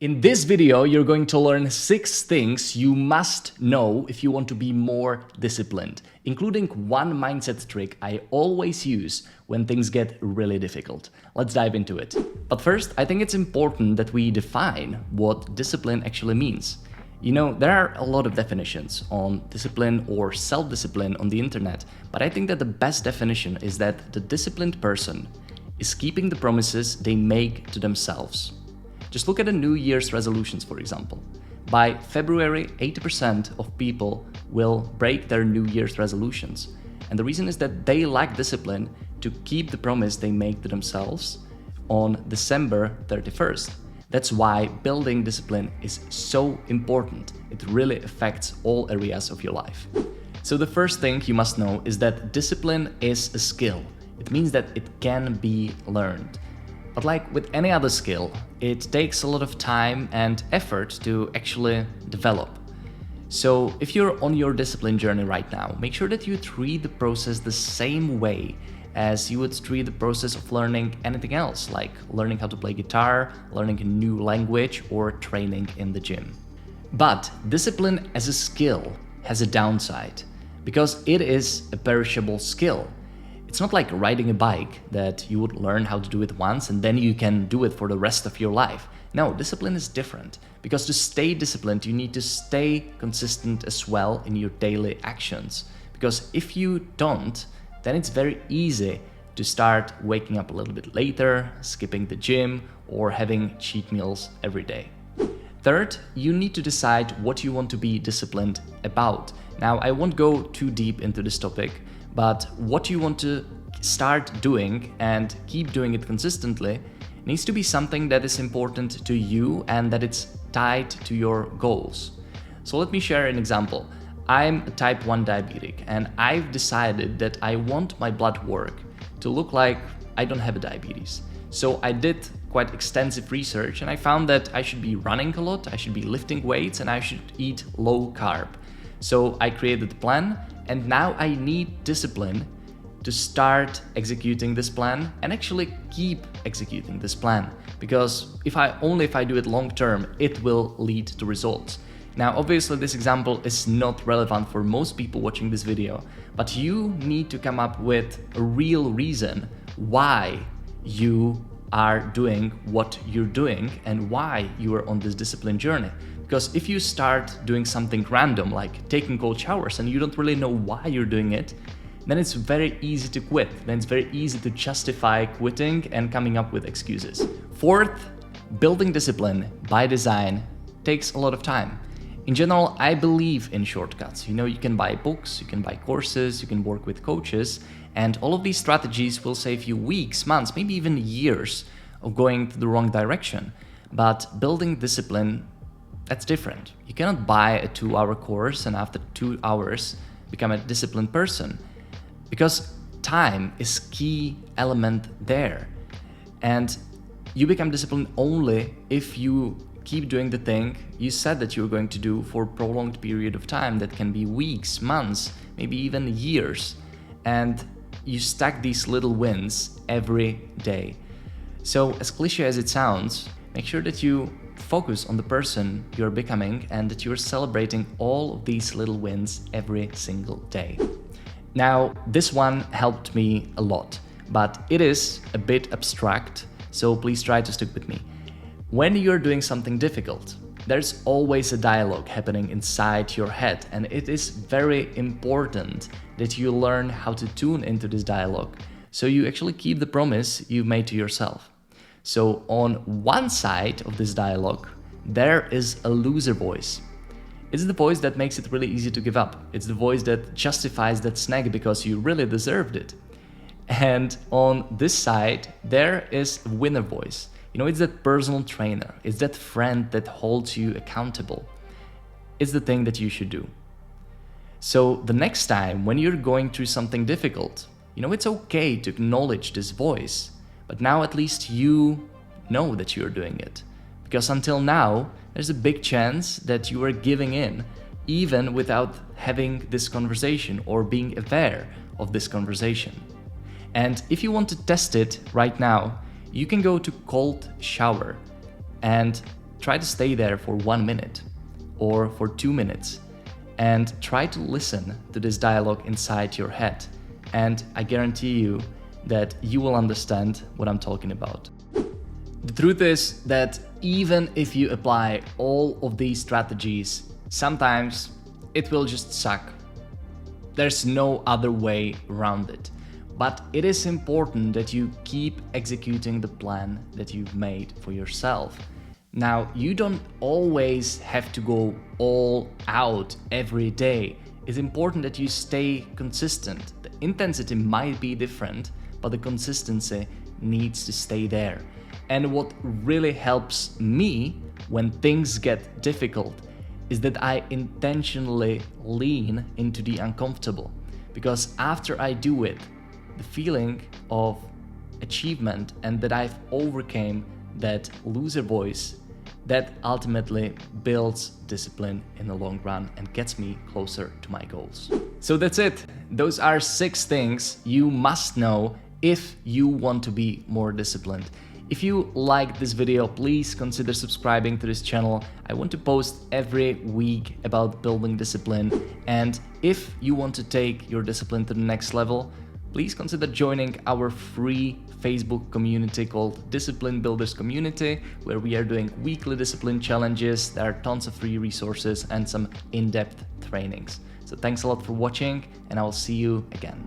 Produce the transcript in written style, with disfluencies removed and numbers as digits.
In this video, you're going to learn 6 things you must know if you want to be more disciplined, including one mindset trick I always use when things get really difficult. Let's dive into it. But first, I think it's important that we define what discipline actually means. You know, there are a lot of definitions on discipline or self-discipline on the internet, but I think that the best definition is that the disciplined person is keeping the promises they make to themselves. Just look at the New Year's resolutions, for example. By February, 80% of people will break their New Year's resolutions. And the reason is that they lack discipline to keep the promise they make to themselves on December 31st. That's why building discipline is so important. It really affects all areas of your life. So the first thing you must know is that discipline is a skill. It means that it can be learned. But like with any other skill, it takes a lot of time and effort to actually develop. So if you're on your discipline journey right now, make sure that you treat the process the same way as you would treat the process of learning anything else, like learning how to play guitar, learning a new language, or training in the gym. But discipline as a skill has a downside, because it is a perishable skill. It's not like riding a bike that you would learn how to do it once and then you can do it for the rest of your life. No, discipline is different, because to stay disciplined, you need to stay consistent as well in your daily actions. Because if you don't, then it's very easy to start waking up a little bit later, skipping the gym, or having cheat meals every day. Third, you need to decide what you want to be disciplined about. Now, I won't go too deep into this topic, but what you want to start doing and keep doing it consistently needs to be something that is important to you and that it's tied to your goals. So let me share an example. I'm a type 1 diabetic, and I've decided that I want my blood work to look like I don't have a diabetes. So I did quite extensive research and I found that I should be running a lot, I should be lifting weights, and I should eat low carb. So I created a plan, and now I need discipline to start executing this plan and actually keep executing this plan. Because if I do it long term, it will lead to results. Now, obviously, this example is not relevant for most people watching this video, but you need to come up with a real reason why you are doing what you're doing and why you are on this discipline journey. Because if you start doing something random, like taking cold showers, and you don't really know why you're doing it, then it's very easy to quit. Then it's very easy to justify quitting and coming up with excuses. Fourth, building discipline by design takes a lot of time. In general, I believe in shortcuts. You know, you can buy books, you can buy courses, you can work with coaches, and all of these strategies will save you weeks, months, maybe even years of going to the wrong direction. But building discipline, that's different. You cannot buy a 2-hour course and after 2 hours become a disciplined person, because time is key element there. And you become disciplined only if you keep doing the thing you said that you're going to do for a prolonged period of time. That can be weeks, months, maybe even years. And you stack these little wins every day. So as cliche as it sounds, make sure that you focus on the person you're becoming and that you're celebrating all of these little wins every single day. Now, this one helped me a lot, but it is a bit abstract, so please try to stick with me. When you're doing something difficult, there's always a dialogue happening inside your head, and it is very important that you learn how to tune into this dialogue so you actually keep the promise you've made to yourself. So on one side of this dialogue, there is a loser voice. It's the voice that makes it really easy to give up. It's the voice that justifies that snack because you really deserved it. And on this side, there is a winner voice. You know, it's that personal trainer. It's that friend that holds you accountable. It's the thing that you should do. So the next time when you're going through something difficult, you know, it's okay to acknowledge this voice. But now at least you know that you're doing it. Because until now, there's a big chance that you are giving in, even without having this conversation or being aware of this conversation. And if you want to test it right now, you can go to cold shower and try to stay there for 1 minute or for 2 minutes and try to listen to this dialogue inside your head. And I guarantee you that you will understand what I'm talking about. The truth is that even if you apply all of these strategies, sometimes it will just suck. There's no other way around it. But it is important that you keep executing the plan that you've made for yourself. Now, you don't always have to go all out every day. It's important that you stay consistent. The intensity might be different, but the consistency needs to stay there. And what really helps me when things get difficult is that I intentionally lean into the uncomfortable. Because after I do it, the feeling of achievement and that I've overcame that loser voice, that ultimately builds discipline in the long run and gets me closer to my goals. So that's it. Those are 6 things you must know if you want to be more disciplined. If you liked this video, please consider subscribing to this channel. I want to post every week about building discipline. And if you want to take your discipline to the next level, please consider joining our free Facebook community called Discipline Builders Community, where we are doing weekly discipline challenges. There are tons of free resources and some in-depth trainings. So thanks a lot for watching, and I will see you again.